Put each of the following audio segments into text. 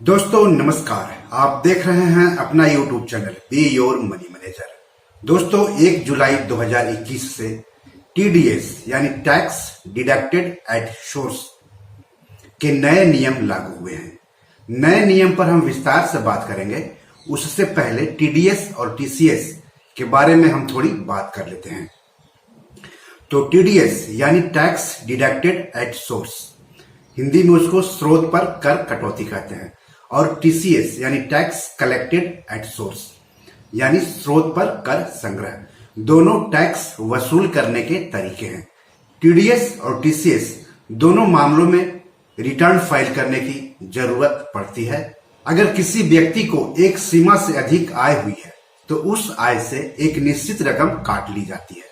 दोस्तों नमस्कार। आप देख रहे हैं अपना YouTube channel be your money manager. दोस्तों 1 जुलाई 2021 से टीडीएस यानी टैक्स डिडक्टेड एट सोर्स के नए नियम लागू हुए हैं। नए नियम पर हम विस्तार से बात करेंगे। उससे पहले टीडीएस और टीसीएस के बारे में हम थोड़ी बात कर लेते हैं। तो टीडीएस यानी tax deducted at source, Hindi में उसको स्रोत पर कर कटौती कहते हैं, और टीसीएस यानी टैक्स कलेक्टेड एट सोर्स यानी स्रोत पर कर संग्रह। दोनों टैक्स वसूल करने के तरीके हैं। टीडीएस और टीसीएस दोनों मामलों में रिटर्न फाइल करने की जरूरत पड़ती है। अगर किसी व्यक्ति को एक सीमा से अधिक आय हुई है तो उस आय से एक निश्चित रकम काट ली जाती है।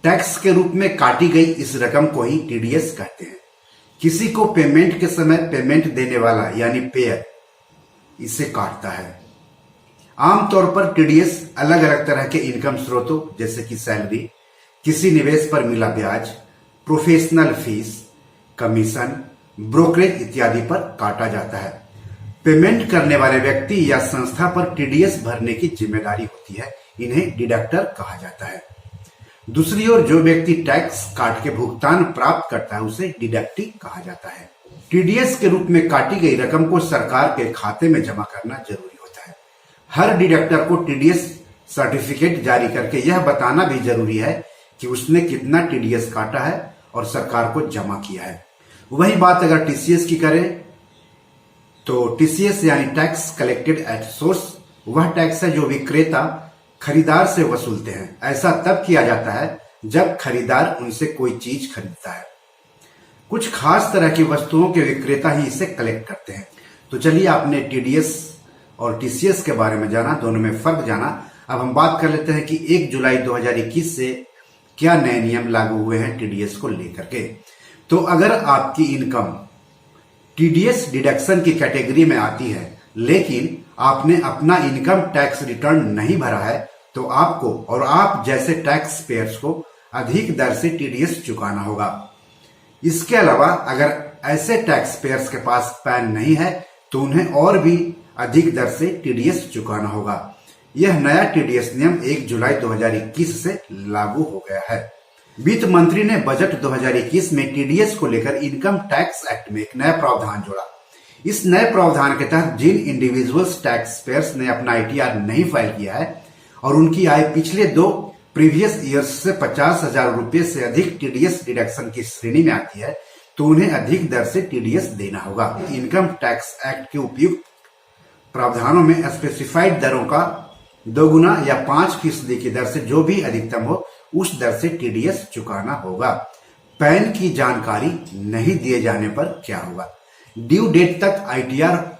टैक्स के रूप में काटी गई इस रकम को ही टीडीएस कहते हैं। किसी को पेमेंट के समय पेमेंट देने वाला यानी पेयर इसे काटता है। आमतौर पर टीडीएस अलग अलग तरह के इनकम स्रोतों जैसे कि सैलरी, किसी निवेश पर मिला ब्याज, प्रोफेशनल फीस, कमीशन, ब्रोकरेज इत्यादि पर काटा जाता है। पेमेंट करने वाले व्यक्ति या संस्था पर टीडीएस भरने की जिम्मेदारी होती है। इन्हें डिडक्टर कहा जाता है। दूसरी ओर जो व्यक्ति टैक्स काट के भुगतान प्राप्त करता है उसे डिडक्टी कहा जाता है। टीडीएस के रूप में काटी गई रकम को सरकार के खाते में जमा करना जरूरी होता है। हर डिडक्टर को टीडीएस सर्टिफिकेट जारी करके यह बताना भी जरूरी है कि उसने कितना टीडीएस काटा है और सरकार को जमा किया है। वही बात अगर टीसीएस की करें तो टीसीएस यानी टैक्स कलेक्टेड एट सोर्स वह टैक्स है जो विक्रेता खरीदार से वसूलते हैं। ऐसा तब किया जाता है जब खरीदार उनसे कोई चीज खरीदता है। कुछ खास तरह की वस्तुओं के विक्रेता ही इसे कलेक्ट करते हैं। तो चलिए, आपने टीडीएस और टीसीएस के बारे में जाना, दोनों में फर्क जाना। अब हम बात कर लेते हैं कि 1 जुलाई 2021 से क्या नए नियम लागू हुए हैं टीडीएस को लेकर के। तो अगर आपकी इनकम टीडीएस डिडक्शन की कैटेगरी में आती है लेकिन आपने अपना इनकम टैक्स रिटर्न नहीं भरा है तो आपको और आप जैसे टैक्स पेयर्स को अधिक दर से टीडीएस चुकाना होगा। इसके अलावा अगर ऐसे टैक्स पेयर्स के पास पैन नहीं है तो उन्हें और भी अधिक दर से टीडीएस चुकाना होगा। यह नया टीडीएस नियम 1 जुलाई 2021 से लागू हो गया है। वित्त मंत्री ने बजट 2021 में टीडीएस को लेकर इनकम टैक्स एक्ट में एक नया प्रावधान जोड़ा। इस नए प्रावधान के तहत जिन इंडिविजुअल्स टैक्स पेयर्स ने अपना आईटीआर नहीं फाइल किया है और उनकी आय पिछले 2 प्रीवियस ईयर्स से 50,000 रुपए से अधिक टीडीएस डिडक्शन की श्रेणी में आती है तो उन्हें अधिक दर से टीडीएस देना होगा। इनकम टैक्स एक्ट के उपयुक्त प्रावधानों में स्पेसिफाइड दरों का 2 गुना या 5% की दर से जो भी अधिकतम हो उस दर से टीडीएस चुकाना होगा। पैन की जानकारी नहीं दिए जाने पर क्या होगा? ड्यू डेट तक आईटीआर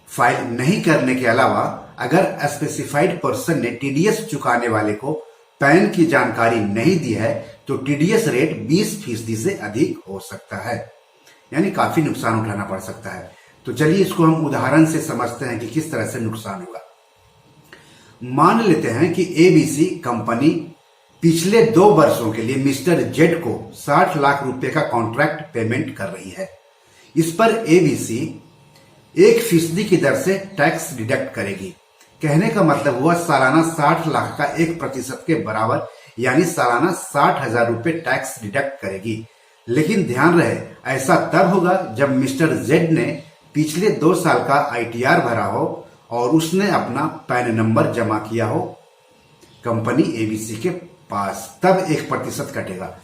फाइल नहीं करने के अलावा अगर स्पेसिफाइड पर्सन ने टीडीएस चुकाने वाले को पैन की जानकारी नहीं दी है तो टीडीएस रेट 20% से अधिक हो सकता है, यानी काफी नुकसान उठाना पड़ सकता है। तो चलिए इसको हम उदाहरण से समझते हैं कि किस तरह से नुकसान होगा। मान लेते हैं कि एबीसी कंपनी पिछले 2 वर्षों के लिए मिस्टर जेड को 60 लाख रुपए का कॉन्ट्रैक्ट पेमेंट कर रही है। इस पर एबीसी 1% की दर से टैक्स डिडक्ट करेगी। कहने का मतलब हुआ सालाना 60 लाख का 1% के बराबर यानी सालाना 60,000 रुपए टैक्स डिडक्ट करेगी। लेकिन ध्यान रहे, ऐसा तब होगा जब मिस्टर जेड ने पिछले 2 साल का आईटीआर भरा हो और उसने अपना पैन नंबर जमा किया हो कंपनी एबीसी के पास, तब 1% कटेगा।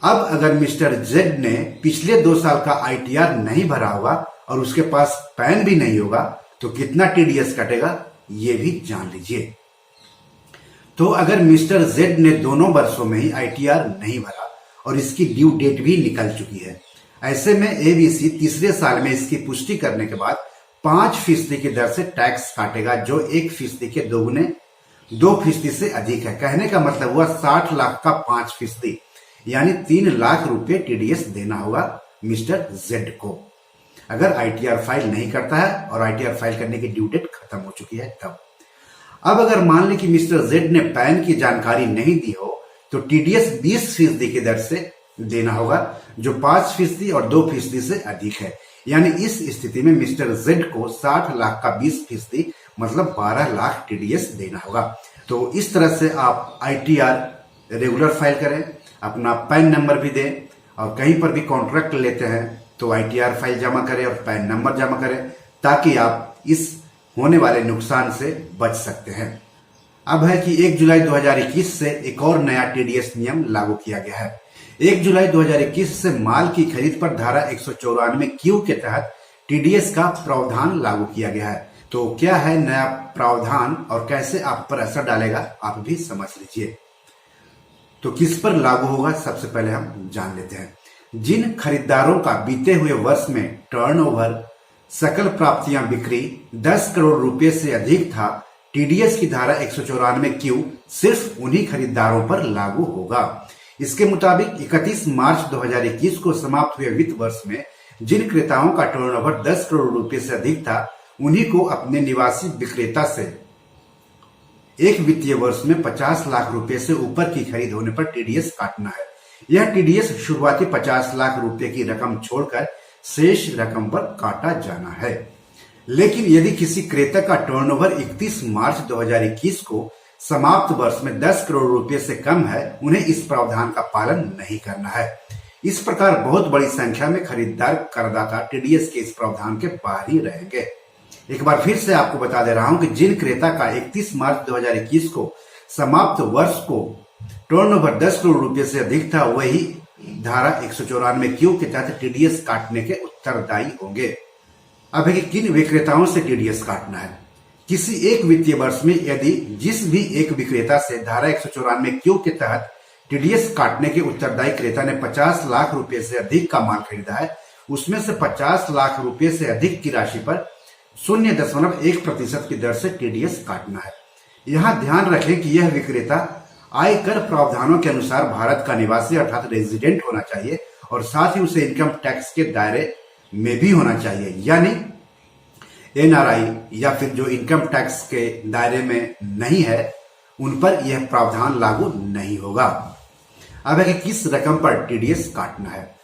अब अगर मिस्टर जेड ने पिछले 2 साल का आईटीआर नहीं भरा होगा और उसके पास पैन भी नहीं होगा तो कितना टीडीएस कटेगा ये भी जान लीजिए। तो अगर मिस्टर जेड ने दोनों वर्षों में ही आईटीआर नहीं भरा और इसकी ड्यू डेट भी निकल चुकी है, ऐसे में एबीसी तीसरे साल में इसकी पुष्टि करने के बाद 5% की दर से टैक्स काटेगा जो 1% के 2 गुने 2% से अधिक है। कहने का मतलब हुआ 60 लाख का 5% यानी 3 लाख रुपए टीडीएस देना होगा मिस्टर जेड को अगर आईटीआर फाइल नहीं करता है और आईटीआर फाइल करने की ड्यू डेट खत्म हो चुकी है तब। अब अगर मान लें कि मिस्टर जेड ने पैन की जानकारी नहीं दी हो तो टीडीएस 20% की दर से देना होगा जो 5% और 2% से अधिक है। यानी इस स्थिति में मिस्टर जेड को 60 लाख का 20% मतलब 12 लाख टीडीएस देना होगा। तो इस तरह से आप आईटीआर रेगुलर फाइल करें, अपना पैन नंबर भी दें, और कहीं पर भी कॉन्ट्रैक्ट लेते हैं तो आईटीआर फाइल जमा करें और पैन नंबर जमा करें, ताकि आप इस होने वाले नुकसान से बच सकते हैं। अब है कि 1 जुलाई 2021 से एक और नया टीडीएस नियम लागू किया गया है। 1 जुलाई 2021 से माल की खरीद पर धारा 194Q के तहत टीडीएस का प्रावधान लागू किया गया है। तो क्या है नया प्रावधान और कैसे आप पर असर डालेगा, आप भी समझ लीजिए। तो किस पर लागू होगा, सबसे पहले हम जान लेते हैं। जिन खरीदारों का बीते हुए वर्ष में टर्नओवर सकल प्राप्तियां बिक्री 10 करोड़ रुपए से अधिक था, टीडीएस की धारा 194Q सिर्फ उन्हीं खरीदारों पर लागू होगा। इसके मुताबिक 31 मार्च 2021 को समाप्त हुए वित्त वर्ष में जिन क्रेताओं का टर्नओवर 10 करोड़ रुपए से अधिक था, उन्हीं को अपने निवासी विक्रेता से एक वित्तीय वर्ष में 50 लाख रुपए से ऊपर की खरीद होने पर टीडीएस काटना है। यह टीडीएस शुरुआती 50 लाख रुपए की रकम छोड़कर शेष रकम पर काटा जाना है। लेकिन यदि किसी क्रेता का टर्नओवर 31 मार्च 2021 को समाप्त वर्ष में 10 करोड़ रुपए से कम है, उन्हें इस प्रावधान का पालन नहीं करना है। इस प्रकार बहुत बड़ी संख्या में खरीदार करदाता टीडीएस के इस प्रावधान के बाहर ही रहेंगे। एक बार फिर से आपको बता दे रहा हूं कि जिन क्रेता का 31 मार्च 2021 को समाप्त वर्ष को टर्नओवर 10 करोड़ रुपए से अधिक था, वही धारा 194Q के तहत टीडीएस काटने के उत्तरदायी होंगे। अब है कि किन विक्रेताओं से टीडीएस काटना है। किसी एक वित्तीय वर्ष में यदि जिस भी एक विक्रेता से धारा 194Q के तहत टीडीएस काटने के उत्तरदायी क्रेता ने 50 लाख रुपए से अधिक का माल खरीदा है, उसमें से 50 लाख रुपए से अधिक की राशि पर 0.1% की दर से टीडीएस काटना है। यहाँ ध्यान रखें कि यह विक्रेता आयकर प्रावधानों के अनुसार भारत का निवासी अर्थात रेजिडेंट होना चाहिए और साथ ही उसे इनकम टैक्स के दायरे में भी होना चाहिए, यानी एनआरआई या फिर जो इनकम टैक्स के दायरे में नहीं है, उन पर यह प्रावधान लागू नहीं होगा। अब है कि किस रकम पर टीडीएस काटना है।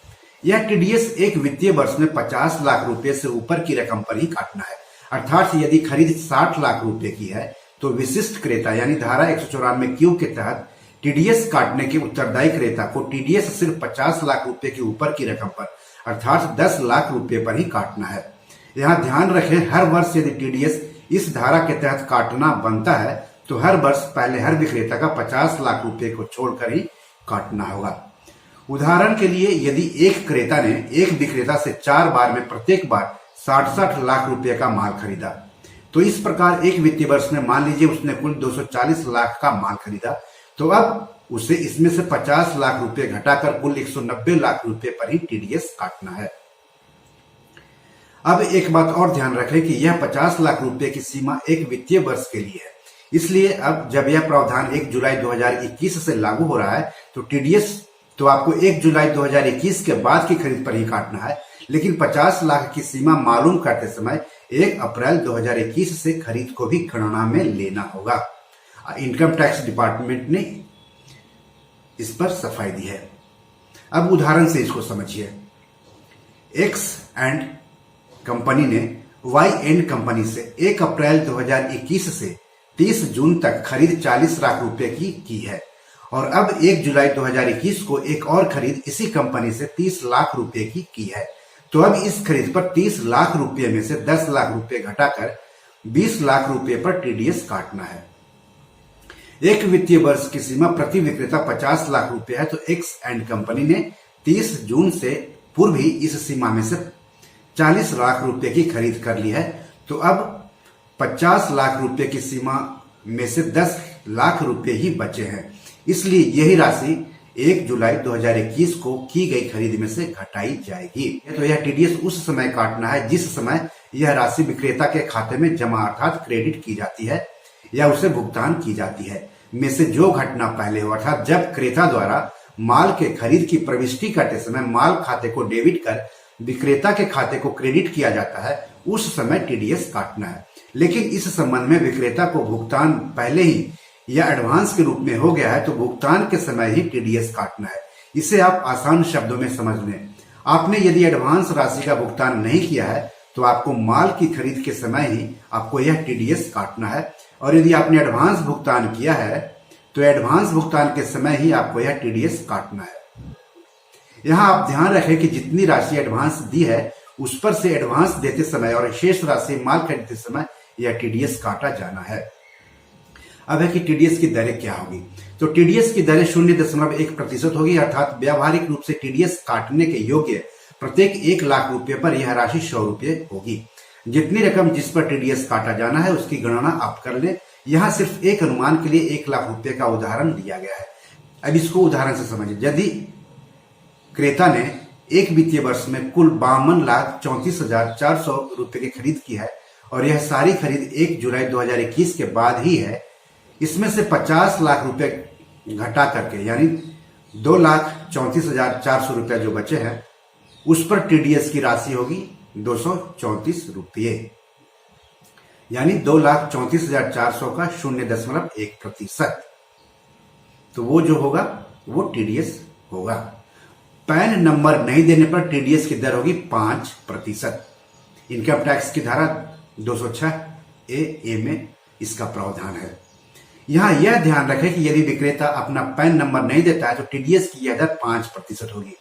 यह टीडीएस एक वित्तीय वर्ष में 50 लाख रुपए से ऊपर की रकम पर ही काटना है। अर्थात यदि खरीद 60 लाख रुपए की है तो विशिष्ट क्रेता यानी धारा 194Q के तहत टीडीएस काटने के उत्तरदायी क्रेता को टीडीएस सिर्फ 50 लाख रुपए के ऊपर की रकम पर अर्थात 10 लाख रुपए पर ही काटना है। यहाँ ध्यान रखें, हर वर्ष यदि टीडीएस इस धारा के तहत काटना बनता है तो हर वर्ष पहले हर विक्रेता का 50 लाख रुपए को छोड़कर ही काटना होगा। उदाहरण के लिए यदि एक क्रेता ने एक विक्रेता से 4 बार में प्रत्येक बार 60 लाख रुपए का माल खरीदा, तो इस प्रकार एक वित्तीय वर्ष में मान लीजिए उसने कुल 240 लाख का माल खरीदा, तो अब उसे इसमें से 50 लाख रुपए घटाकर कुल 190 लाख रुपए पर ही टीडीएस काटना है। अब एक बात और ध्यान रखें कि यह 50 लाख रुपए की सीमा एक वित्तीय वर्ष के लिए है, इसलिए अब जब यह प्रावधान 1 जुलाई 2021 से लागू हो रहा है तो टीडीएस तो आपको 1 जुलाई 2021 के बाद की खरीद पर ही काटना है, लेकिन 50 लाख की सीमा मालूम करते समय 1 अप्रैल 2021 से खरीद को भी गणना में लेना होगा। इनकम टैक्स डिपार्टमेंट ने इस पर सफाई दी है। अब उदाहरण से इसको समझिए। एक्स एंड कंपनी ने वाई एंड कंपनी से 1 अप्रैल 2021 से 30 जून तक खरीद 40 लाख रुपए की है और अब 1 जुलाई 2021 को एक और खरीद इसी कंपनी से 30 लाख रुपए की है। तो अब इस खरीद पर 30 लाख रुपए में से 10 लाख रुपए घटाकर 20 लाख रुपए पर टीडीएस काटना है। एक वित्तीय वर्ष की सीमा प्रति विक्रेता 50 लाख रुपए है, तो एक्स एंड कंपनी ने 30 जून से पूर्व ही इस सीमा में से 40 लाख रुपए की खरीद कर ली है। तो अब 50 लाख रुपए की सीमा में से 10 लाख रुपए ही बचे हैं, इसलिए यही राशि 1 जुलाई 2021 को की गई खरीद में से घटाई जाएगी। तो यह टीडीएस उस समय काटना है जिस समय यह राशि विक्रेता के खाते में जमा अर्थात क्रेडिट की जाती है या उसे भुगतान की जाती है में से जो घटना पहले हो, अर्थात जब क्रेता द्वारा माल के खरीद की प्रविष्टि करते समय माल खाते को डेबिट कर विक्रेता के खाते को क्रेडिट किया जाता है, उस समय टीडीएस काटना है। लेकिन इस संबंध में विक्रेता को भुगतान पहले ही या एडवांस के रूप में हो गया है तो भुगतान के समय ही टीडीएस काटना है। इसे आप आसान शब्दों में समझ लें। आपने यदि एडवांस राशि का भुगतान नहीं किया है तो आपको माल की खरीद के समय ही आपको यह टीडीएस काटना है, और यदि आपने एडवांस भुगतान किया है तो एडवांस भुगतान के समय ही आपको यह टीडीएस काटना है। यहां आप ध्यान रखें कि जितनी राशि एडवांस दी है उस पर से एडवांस देते समय और शेष राशि माल खरीदते समय यह टीडीएस काटा जाना है। अब है कि टीडीएस की दरें क्या होगी। तो टीडीएस की दरें 0.1% होगी, अर्थात व्यावहारिक रूप से टीडीएस काटने के योग्य प्रत्येक 1 लाख रुपए पर यह राशि 100 रुपये होगी। जितनी रकम जिस पर टीडीएस काटा जाना है उसकी गणना आप कर लें। यहां सिर्फ एक अनुमान के लिए 1 लाख रुपए का उदाहरण दिया गया है। अब इसको उदाहरण से समझिए। यदि क्रेता ने एक वित्तीय वर्ष में कुल 52,34,400 रुपए की खरीद की है और यह सारी खरीद 1 जुलाई 2021 के बाद ही है, इसमें से 50 लाख रुपए घटा करके यानी 2,34,400 रुपया जो बचे हैं उस पर टीडीएस की राशि होगी 234 रुपये, यानी 2,34,400 का 0.1%। तो वो जो होगा वो टीडीएस होगा। पैन नंबर नहीं देने पर टीडीएस की दर होगी 5%। इनकम टैक्स की धारा 206A में इसका प्रावधान है। यहां यह ध्यान रखें कि यदि विक्रेता अपना पैन नंबर नहीं देता है तो टीडीएस की यह दर 5% होगी।